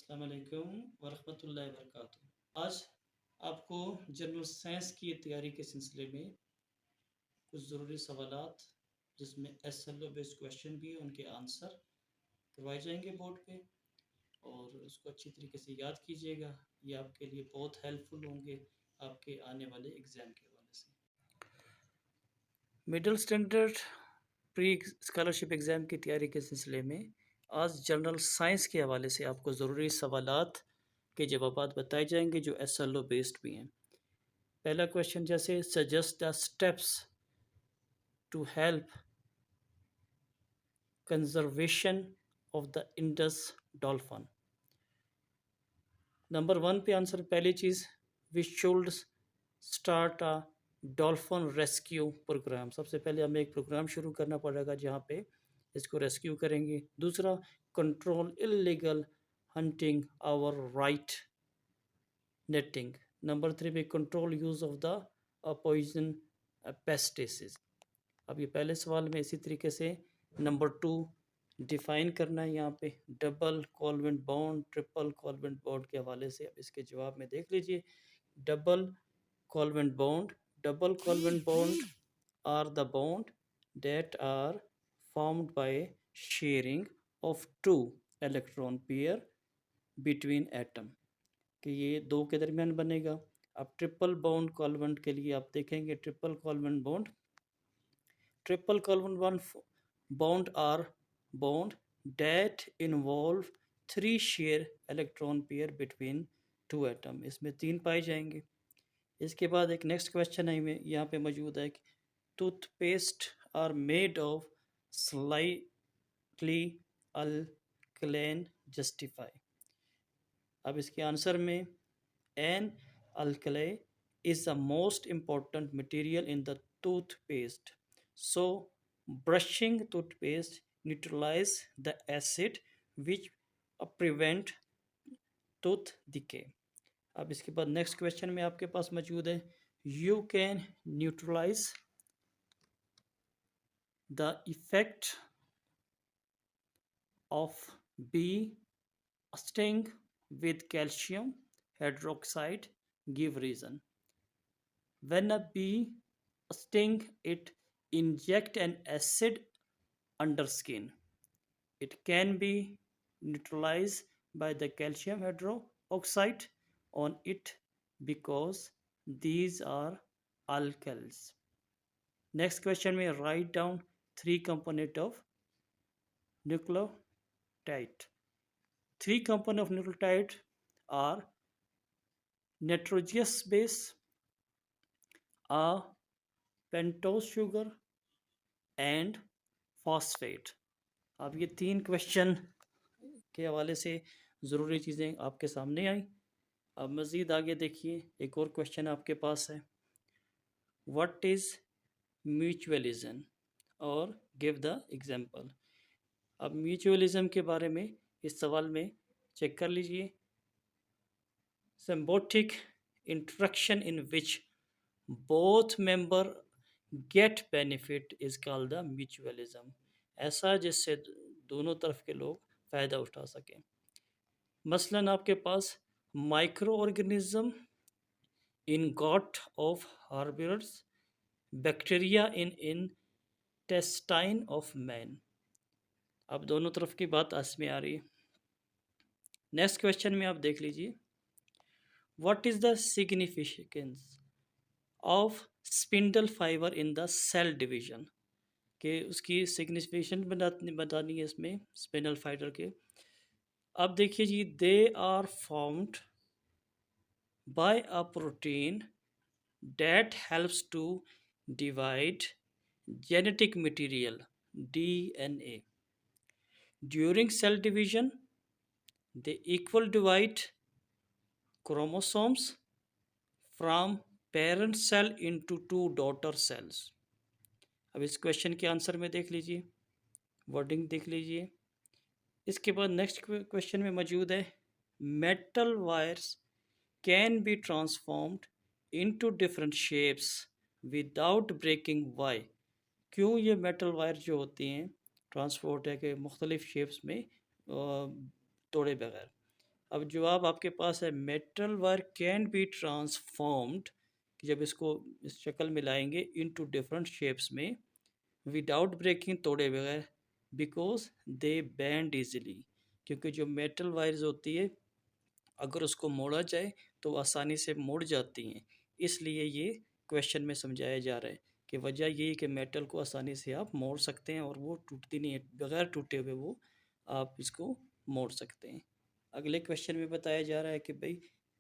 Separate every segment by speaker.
Speaker 1: अस्सलाम वालेकुम वरहमतुल्लाहि वबरकातुहू। आज आपको जनरल साइंस की तैयारी के सिलसिले में कुछ ज़रूरी सवालात जिसमें एसएलओ बेस्ड क्वेश्चन भी है उनके आंसर करवाए जाएंगे बोर्ड पे और उसको अच्छी तरीके से याद कीजिएगा। ये आपके लिए बहुत हेल्पफुल होंगे आपके आने वाले एग्ज़ाम के हवाले से। Middle standard pre scholarship exam की तैयारी के सिलसिले में आज जनरल साइंस के हवाले से आपको ज़रूरी सवालात के जवाब बताए जाएंगे जो एसएलओ बेस्ड भी हैं। पहला क्वेश्चन जैसे suggest the steps to help conservation of the Indus dolphin. Number 1 पे आंसर पहली चीज़ we should start a dolphin rescue programme. सबसे पहले हमें एक प्रोग्राम शुरू करना पड़ेगा जहाँ पे इसको रेस्क्यू करेंगे। दूसरा control illegal hunting our right netting. Number 3 पे control use of the poison pesticides. अब ये पहले सवाल में इसी तरीके से नंबर 2 डिफाइन करना है यहाँ पे double covalent bond triple covalent bond के हवाले से। अब इसके जवाब में देख लीजिए double covalent bond are the bond that are formed by sharing of two electron pair between atom कि ये दो के दरमियान बनेगा। अब ट्रिपल बॉन्ड कोवलेंट के लिए आप देखेंगे triple covalent bond are bond that involve three share electron pair between two atom। इसमें तीन पाए जाएंगे। इसके बाद एक नेक्स्ट क्वेश्चन है में यहाँ पे मौजूद है कि toothpaste are made of slightly alkaline justify. अब इसके आंसर में an alkali is the most important material in the toothpaste. So, brushing toothpaste neutralize the acid which prevent tooth decay. अब इसके बाद नेक्स्ट क्वेश्चन में आपके पास मौजूद है you can neutralise the effect of bee sting with calcium hydroxide. Give reason. When a bee sting, it inject an acid under skin. It can be neutralized by the calcium hydroxide on it because these are alkyls. Next question में write down 3 component of nucleotide. 3 component of nucleotide are nitrogenous base, a pentose sugar and phosphate. अब ये 3 question के हवाले से ज़रूरी चीज़ें आपके सामने आई। अब मज़ीद आगे देखिए एक और क्वेश्चन आपके पास है व्हाट इज़ म्यूचुअलिज्म और गिव द एग्जांपल। अब म्यूचुअलिज्म के बारे में इस सवाल में चेक कर लीजिए symbiotic interaction in which both member get benefit is called the mutualism। ऐसा जिससे दोनों तरफ के लोग फ़ायदा उठा सकें। मसलन आपके पास microorganism in gut of harbours bacteria in intestine of man. अब दोनों तरफ की बात इसमें आ रही है। नेक्स्ट क्वेश्चन में आप देख लीजिए what is the significance of spindle fibre in the cell division के उसकी सिग्निफिकेशन बतानी है इसमें स्पिंडल फाइबर के। अब देखिए जी they are formed by a protein that helps to divide genetic material DNA। During cell division they equal divide chromosomes from parent cell into two daughter cells। अब इस क्वेश्चन के आंसर में देख लीजिए वर्डिंग देख लीजिए। इसके बाद नेक्स्ट क्वेश्चन में मौजूद है metal wires can be transformed into different shapes without breaking. Why क्यों ये मेटल वायर जो होती हैं ट्रांसपोर्ट है कि मुख्तलिफ शेप्स में तोड़े बगैर। अब जवाब आपके पास है metal wire can be transformed, कि जब इसको इस शक्ल में लाएंगे इनटू डिफरेंट शेप्स में विदाउट ब्रेकिंग, तोड़े बगैर, बिकॉज दे बैंड इजीली, क्योंकि जो मेटल वायर्स होती है अगर उसको मोड़ा जाए तो वो आसानी से मुड़ जाती हैं। इसलिए ये क्वेश्चन में समझाया जा रहा है कि वजह यही कि मेटल को आसानी से आप मोड़ सकते हैं और वो टूटती नहीं है, बगैर टूटे हुए वो आप इसको मोड़ सकते हैं। अगले क्वेश्चन में बताया जा रहा है कि भाई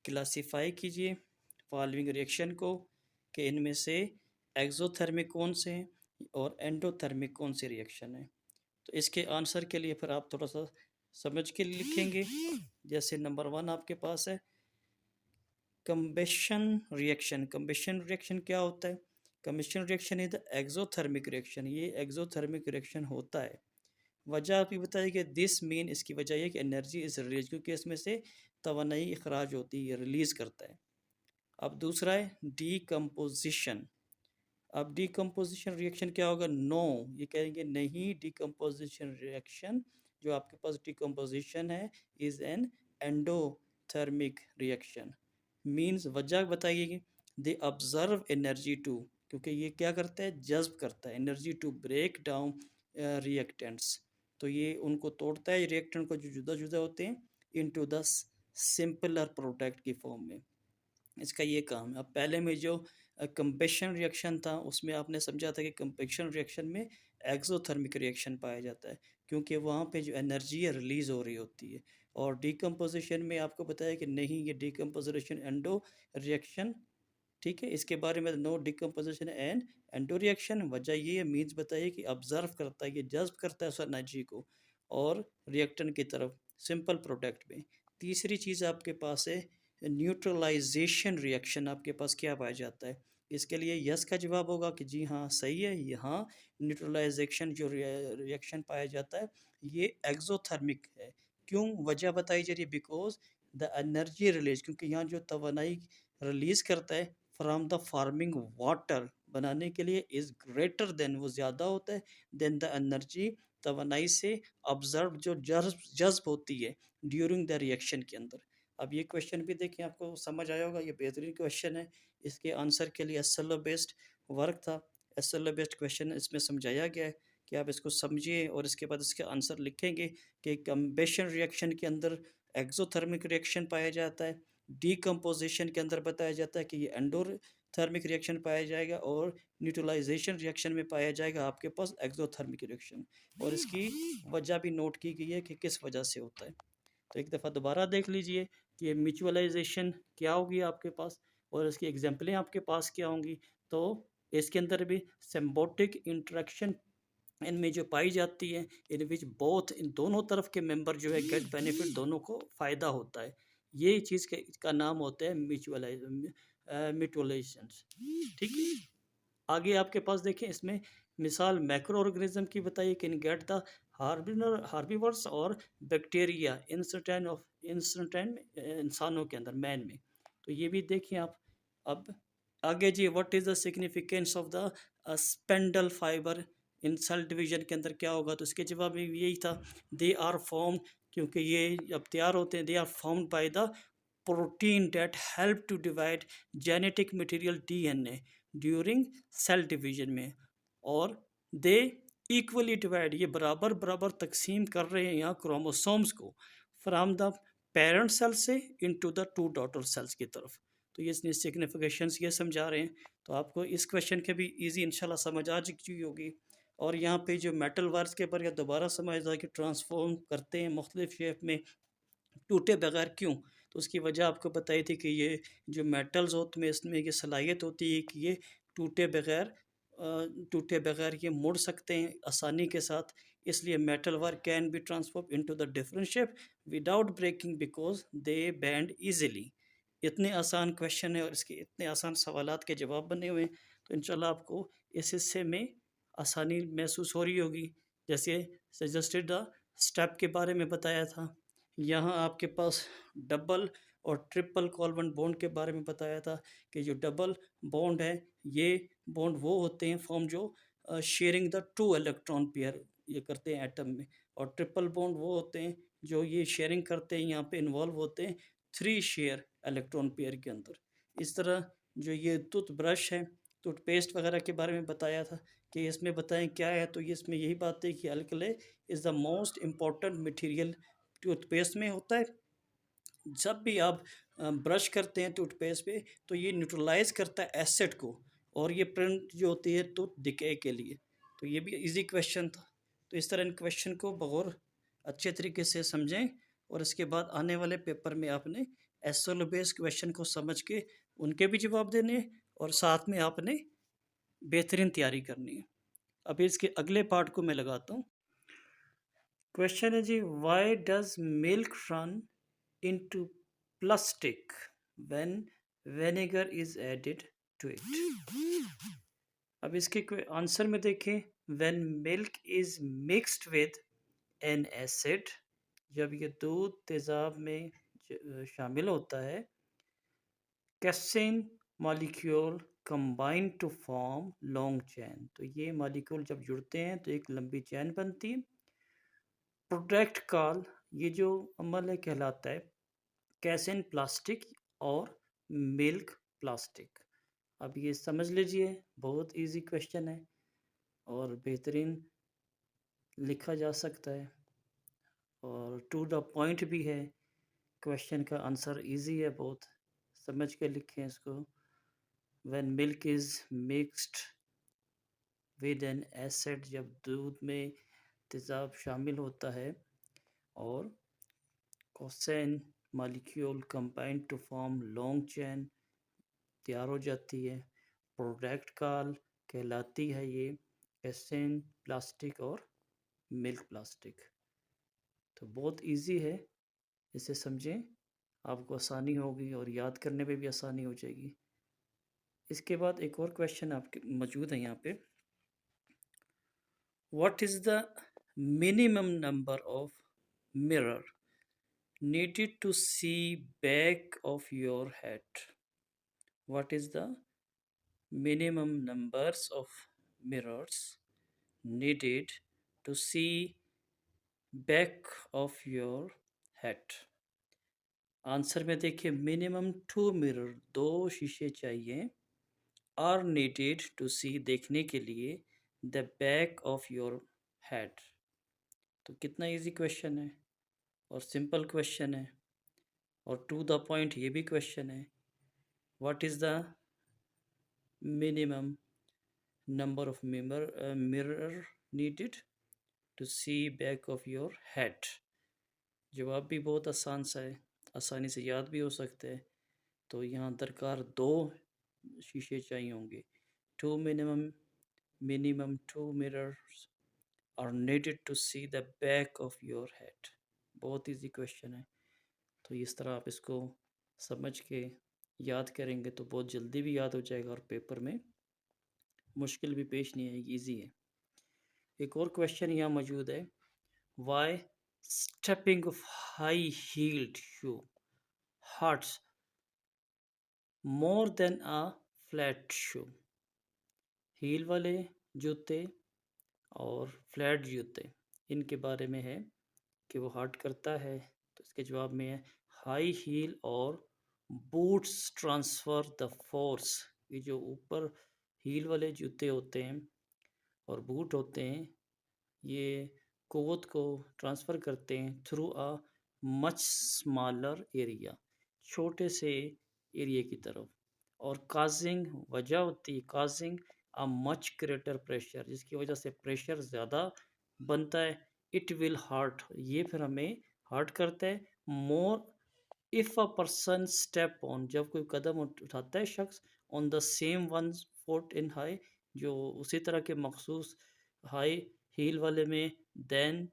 Speaker 1: क्लासिफाई कीजिए फॉलोइंग रिएक्शन को, कि इनमें से एक्सोथर्मिक कौन से हैं और एंडोथर्मिक कौन से रिएक्शन है। तो इसके आंसर के लिए फिर आप थोड़ा सा समझ के लिखेंगे। जैसे नंबर 1 आपके पास है कंबेशन रिएक्शन। कंबेशन रिएक्शन क्या होता है? कंबेशन reaction is the exothermic reaction, ये एक्सोथर्मिक रिएक्शन होता है। वजह आपकी बताई कि दिस मीन, इसकी वजह ये कि एनर्जी इज रिलीज, क्योंकि इसमें से तवानाई अखराज होती है, रिलीज करता है। अब दूसरा है डीकम्पोजिशन। अब डीकम्पोजिशन रिएक्शन क्या होगा? नो, ये कहेंगे नहीं, डीकम्पोजिशन रिएक्शन जो आपके पास डीकम्पोजिशन है is an endothermic reaction. Means वजह बताइए, दे ऑब्जर्व एनर्जी टू, क्योंकि ये क्या करता है? जज्ब करता है energy to break down reactants. तो ये उनको तोड़ता है रिएक्टेंट को जो जुदा जुदा होते हैं इनटू द सिंपलर प्रोडक्ट की फॉर्म में। इसका ये काम है। अब पहले में जो कंबेशन रिएक्शन था उसमें आपने समझा था कि कंबेशन रिएक्शन में एक्सोथर्मिक रिएक्शन पाया जाता है, क्योंकि वहाँ पे जो एनर्जी है रिलीज़ हो रही होती है। और डीकम्पोजिशन में आपको बताया कि नहीं, ये डीकम्पोजिशन एंडो रिएक्शन, ठीक है। इसके बारे में no decomposition and endo reaction, वजह ये है, मीन्स बताइए कि ऑब्जर्व करता है, ये जज्ब करता है उस एनर्जी को और रिएक्टेंट की तरफ सिंपल प्रोडक्ट में। तीसरी चीज़ आपके पास है न्यूट्रलाइजेशन रिएक्शन। आपके पास क्या पाया जाता है? इसके लिए यस का जवाब होगा कि जी हाँ सही है, यहाँ न्यूट्रलाइजेशन जो रिएक्शन पाया जाता है ये एक्सोथर्मिक है। क्यों? वजह बताई जा रही है, बिकॉज द एनर्जी रिलीज, क्योंकि यहाँ जो तवानाई रिलीज करता है फ्रॉम द फार्मिंग वाटर बनाने के लिए इज ग्रेटर देन, वो ज़्यादा होता है देन द एनर्जी तवानाई से ऑब्जर्व जो जज्ब होती है ड्यूरिंग द रिएक्शन के अंदर। अब ये क्वेश्चन भी देखिए, आपको समझ आया होगा, ये बेहतरीन क्वेश्चन है। इसके आंसर के लिए एसएलओ बेस्ड वर्क था, एसएलओ बेस्ड क्वेश्चन इसमें समझाया गया है कि आप इसको समझिए और इसके बाद इसके आंसर लिखेंगे कि कंबेशन रिएक्शन के अंदर एक्सोथर्मिक रिएक्शन पाया जाता है, डीकम्पोजिशन के अंदर बताया जाता है कि ये एंडोथर्मिक रिएक्शन पाया जाएगा, और न्यूट्रलाइजेशन रिएक्शन में पाया जाएगा आपके पास एक्सोथर्मिक रिएक्शन। और इसकी वजह भी नोट की गई है कि किस वजह से होता है। तो एक दफ़ा दोबारा देख लीजिए कि म्यूचुअलाइजेशन क्या होगी आपके पास और इसकी एग्जांपलें आपके पास क्या होंगी। तो इसके अंदर भी सिम्बायोटिक इंटरेक्शन इनमें जो पाई जाती है, इन विच बोथ, इन दोनों तरफ के मेंबर जो है गेट बेनिफिट, दोनों को फ़ायदा होता है। ये चीज़ का नाम होता है म्यूचुअलाइजेशन। ठीक है। आगे आपके पास देखें, इसमें मिसाल मैक्रो ऑर्गेनिज्म की बताइए, कैन गेट द हार्बिवर्स और बैक्टीरिया इंसर्टेन इंसानों के अंदर, मैन में। तो ये भी देखिए आप। अब आगे जी, what is the significance of the spindle fibre in cell division के अंदर क्या होगा? तो इसके जवाब में यही था, दे आर फॉर्म, क्योंकि ये जब तैयार होते हैं, they are formed by the protein that help to divide genetic material DNA during cell division में। और दे इक्वली डिवाइड, ये बराबर बराबर तकसीम कर रहे हैं यहाँ क्रोमोसोम्स को फ्राम द पेरेंट सेल से into the two daughter cells की तरफ। तो ये सिग्निफिकेशंस ये समझा रहे हैं। तो आपको इस क्वेश्चन के भी इजी इंशाल्लाह समझ आ चुकी होगी। और यहाँ पे जो मेटल वायर्स के ऊपर दोबारा समझ कि ट्रांसफॉर्म करते हैं मुख्तलिफ शेप में टूटे बगैर, क्यों? तो उसकी वजह आपको बताई थी कि ये जो मेटल्स होते हैं इसमें ये सलाहियत होती है कि ये टूटे बगैर टूटे बगैर ये मुड़ सकते हैं आसानी के साथ। इसलिए metal wire can be transform into the different shape without breaking because they bend easily. इतने आसान क्वेश्चन है और इसके इतने आसान सवालात के जवाब बने हुए हैं। तो इंशाल्लाह आपको इस हिस्से में आसानी महसूस हो रही होगी। जैसे सजेस्टेड द स्टेप के बारे में बताया था, यहाँ आपके पास डबल और ट्रिपल कोवलेंट बॉन्ड के बारे में बताया था कि जो डबल बॉन्ड है ये बॉन्ड वो होते हैं फॉर्म जो sharing the two electron pair ये करते हैं एटम में, और ट्रिपल बॉन्ड वो होते हैं जो ये शेयरिंग करते हैं यहाँ पे इन्वॉल्व होते हैं 3 शेयर इलेक्ट्रॉन पेयर के अंदर। इस तरह जो ये टूथब्रश है, टूथपेस्ट वगैरह के बारे में बताया था कि इसमें बताएं क्या है, तो ये इसमें यही बात है कि alkali is the most important material toothpaste में होता है। जब भी आप ब्रश करते हैं टूथपेस्ट पे, तो ये न्यूट्रलाइज करता है एसिड को, और ये प्रिंट जो होती है टूथ डिके के लिए। तो ये भी इजी क्वेश्चन था। तो इस तरह इन क्वेश्चन को बहुत अच्छे तरीके से समझें, और इसके बाद आने वाले पेपर में आपने एसएल बेस्ड क्वेश्चन को समझ के उनके भी जवाब देने हैं, और साथ में आपने बेहतरीन तैयारी करनी है। अभी इसके अगले पार्ट को मैं लगाता हूँ। क्वेश्चन है जी, why does milk run into plastic when vinegar is added to it. अब इसके आंसर में देखें, when milk is mixed with an acid, जब ये दूध तेजाब में शामिल होता है, casein molecule combine to form long chain, तो ये मॉलिक्यूल जब जुड़ते हैं तो एक लंबी चैन बनती है। प्रोडक्ट कॉल, ये जो अमल है कहलाता है कैसेन प्लास्टिक और मिल्क प्लास्टिक। अब ये समझ लीजिए, बहुत इजी क्वेश्चन है और बेहतरीन लिखा जा सकता है, और टू द पॉइंट भी है। क्वेश्चन का आंसर इजी है, बहुत समझ के लिखें इसको। When milk is mixed with an acid, जब दूध में तेजाब शामिल होता है और casein molecule combine to form long chain तैयार हो जाती है। प्रोडक्ट कॉल कहलाती है ये कैसेन प्लास्टिक और मिल्क प्लास्टिक। तो बहुत इजी है, इसे समझें, आपको आसानी होगी और याद करने में भी आसानी हो जाएगी। इसके बाद एक और क्वेश्चन आपके मौजूद है यहाँ पे, what is the minimum number of mirror needed to see back of your head? What is the minimum numbers of mirrors needed to see back of your head? Answer में देखिए, मिनिमम 2 मिरर, 2 शीशे चाहिए, are needed to सी देखने के लिए, the back of your head. तो कितना easy question है और सिंपल क्वेश्चन है, और टू द पॉइंट ये भी क्वेश्चन है। What is the minimum number of mirror needed to see back of your head? जवाब भी बहुत आसान सा है, आसानी से याद भी हो सकता है। तो यहाँ दरकार 2 शीशे चाहिए होंगे। Minimum 2 mirrors are needed to see the back of your head. बहुत इजी क्वेश्चन है। तो इस तरह आप इसको समझ के याद करेंगे तो बहुत जल्दी भी याद हो जाएगा, और पेपर में मुश्किल भी पेश नहीं आएगी, इजी है। एक और क्वेश्चन यहाँ मौजूद है, why stepping of high heeled shoe hurts more than a flat shoe? Heel वाले जूते और फ्लैट जूते, इनके बारे में है कि वो हर्ट करता है। तो इसके जवाब में है, हाई हील और बूट्स ट्रांसफ़र द फोर्स। ये जो ऊपर हील वाले जूते होते हैं और बूट होते हैं, ये क़ुव्वत को ट्रांसफ़र करते हैं through a much smaller area, छोटे से एरिया की तरफ, और काजिंग, वजह होती है causing a much greater pressure, जिसकी वजह से प्रेशर ज़्यादा बनता है। इट विल हर्ट, ये फिर हमें हर्ट करता है। More if a person step on, जब कोई कदम उठाता है शख्स, on the same one foot in high, जो उसी तरह के मखसूस हाई हील वाले में, then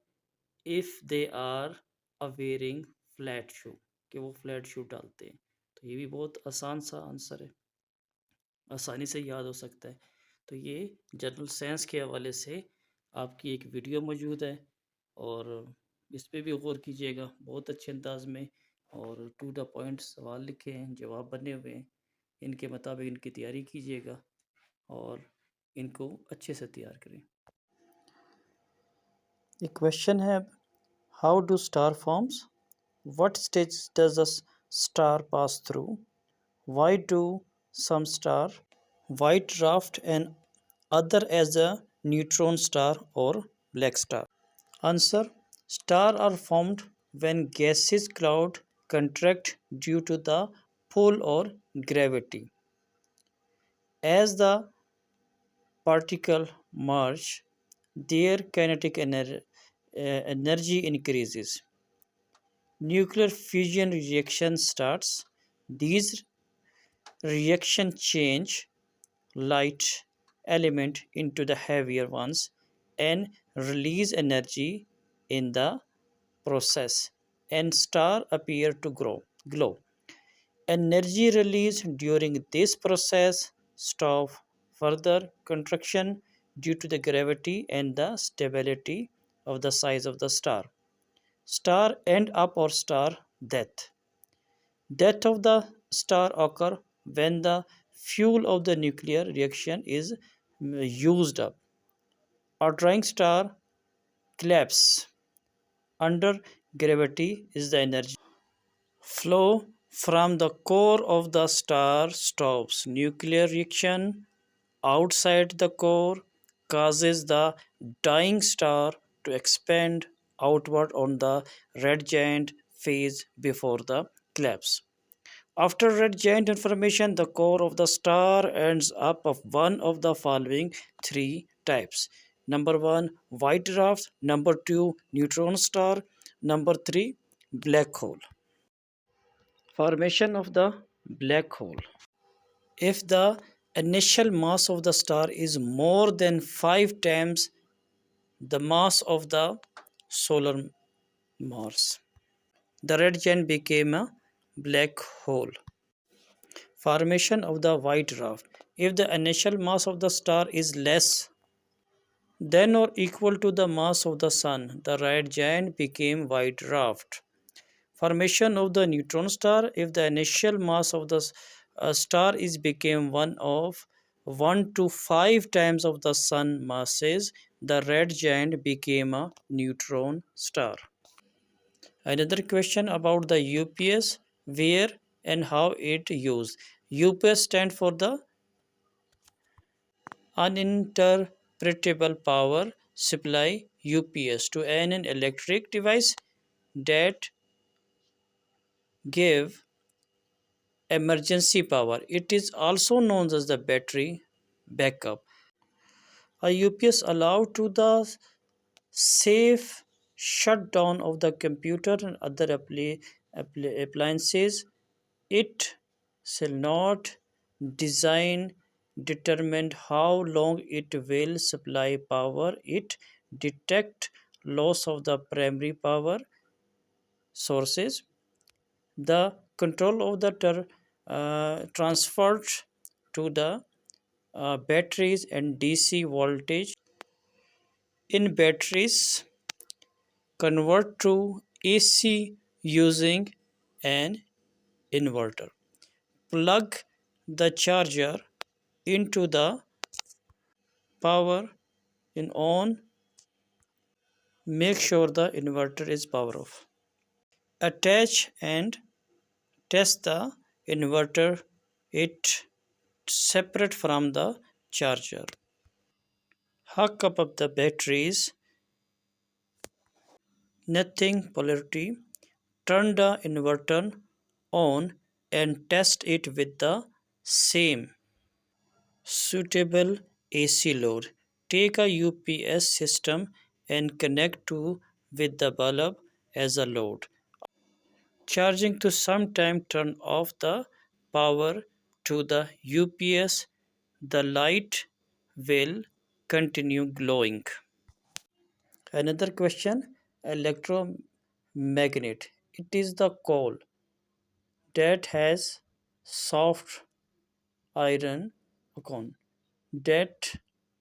Speaker 1: if they are wearing flat shoe, कि वो फ्लैट शू डालते हैं। तो ये भी बहुत आसान सा आंसर है, आसानी से याद हो सकता है। तो ये जनरल साइंस के हवाले से आपकी एक वीडियो मौजूद है, और इस पे भी गौर कीजिएगा बहुत अच्छे अंदाज में, और टू द पॉइंट सवाल लिखे हैं, जवाब बने हुए हैं, इनके मुताबिक इनकी तैयारी कीजिएगा और इनको अच्छे से तैयार करें। एक क्वेश्चन है, How do star forms? What stage does a star pass through? Why do some star white dwarf and other as a neutron star or black star? Answer: stars are formed when gaseous clouds contract due to the pull or gravity. As the particles merge, their kinetic energy increases. Nuclear fusion reaction starts. These reactions change light element into the heavier ones and release energy in the process, and star appear to glow. Energy released during this process stop further contraction due to the gravity and the stability of the size of the star. Star end up or star death. Death of the star occur when the fuel of the nuclear reaction is used up. A dying star collapse under gravity is the energy flow from the core of the star stops. Nuclear reaction outside the core causes the dying star to expand outward on the red giant phase before the collapse. After red giant information, the core of the star ends up of one of the following three types. Number one, white dwarfs. Number two, neutron star. Number three, black hole. Formation of the black hole. If the initial mass of the star is more than 5 times the mass of the solar mass, the red giant became a black hole. Formation of the white dwarf. If the initial mass of the star is less than or equal to the mass of the sun, the red giant became white dwarf. Formation of the neutron star. If the initial mass of the star is became one of 1 to 5 times of the sun masses, the red giant became a neutron star. Another question about the UPS: where and how it used. UPS stand for the uninterpretable power supply. UPS to an electric device that give emergency power. It is also known as the battery backup. A UPS allow to the safe shutdown of the computer and other appliances. It shall not design determine how long it will supply power. It detect loss of the primary power sources. The control of the transferred to the batteries and DC voltage in batteries convert to AC using an inverter. Plug the charger into the power in on. Make sure the inverter is power off. Attach and test the inverter. It separate from the charger. Hook up the batteries. Nothing polarity. Turn the inverter on and test it with the same suitable AC load. Take a UPS system and connect to with the bulb as a load. Charging to sometime turn off the power to the UPS. The light will continue glowing. Another question: electromagnet. It is the coil that has soft iron cone that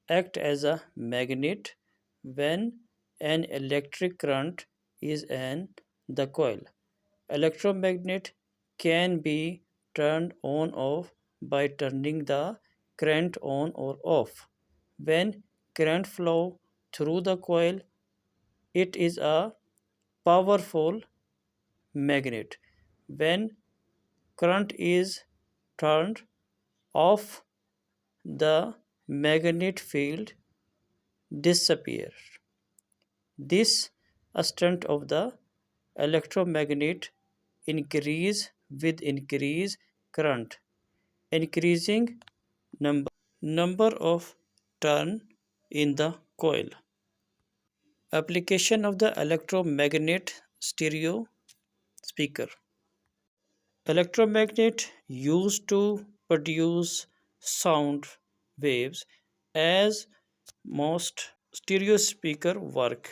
Speaker 1: act as a magnet when an electric current is in the coil. Electromagnet can be turned on or off by turning the current on or off. When current flow through the coil, it is a powerful magnet. When current is turned off, the magnetic field disappears. This extent of the electromagnet increase with increased current, increasing number of turn in the coil. Application of the electromagnet stereo speaker. Electromagnet used to produce sound waves as most stereo speaker work.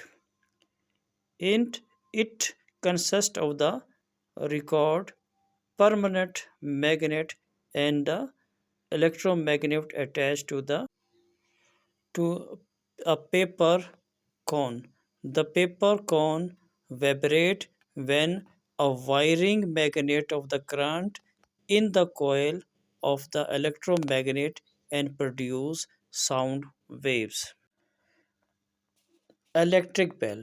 Speaker 1: And it consists of the record, permanent magnet, and the electromagnet attached to a paper cone. The paper cone vibrate when a wiring magnet of the current in the coil of the electromagnet and produce sound waves. Electric bell.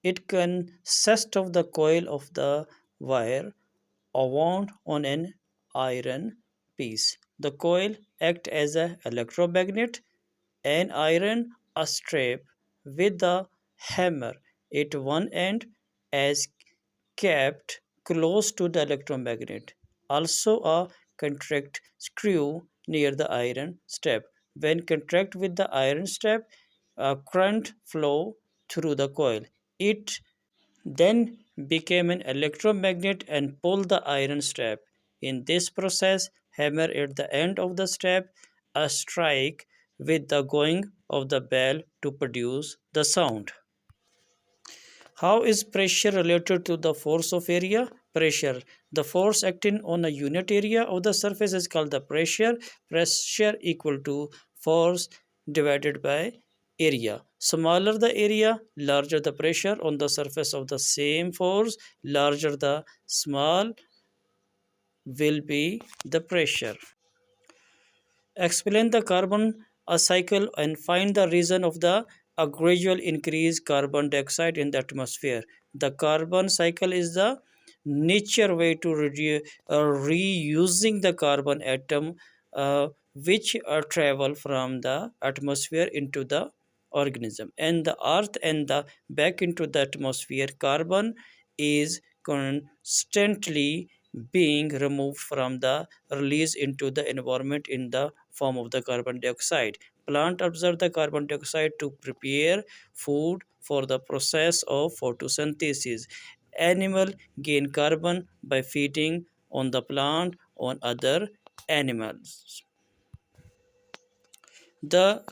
Speaker 1: It consists of the coil of the wire wound on an iron piece. The coil acts as an electromagnet. An iron a strap with a hammer at one end is kept close to the electromagnet. Also a contact screw near the iron strap. When contact with the iron strap, a current flow through the coil. It then became an electromagnet and pulled the iron strap. In this process, hammer at the end of the strap a strike with the going of the bell to produce the sound. How is pressure related to the force of area? Pressure. The force acting on a unit area of the surface is called the pressure. Pressure equal to force divided by area. Smaller the area, larger the pressure on the surface of the same force, larger the small will be the pressure. Explain the carbon cycle and find the reason of the a gradual increase carbon dioxide in the atmosphere. The carbon cycle is the nature way to reusing the carbon atom which travel from the atmosphere into the organism and the earth and the back into the atmosphere. Carbon is constantly being removed from the release into the environment in the form of the carbon dioxide. Plant absorb the carbon dioxide to prepare food for the process of photosynthesis. Animal gain carbon by feeding on the plant on other animals. The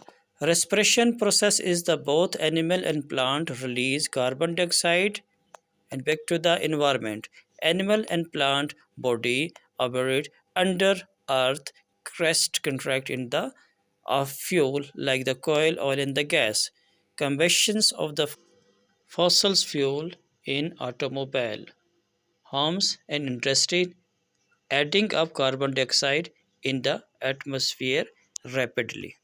Speaker 1: respiration process is the both animal and plant release carbon dioxide and back to the environment. Animal and plant body operate under earth crust contract in the fuel like the coil oil and the gas. Combustions of the fossil fuel in automobile, homes and industry adding up carbon dioxide in the atmosphere rapidly.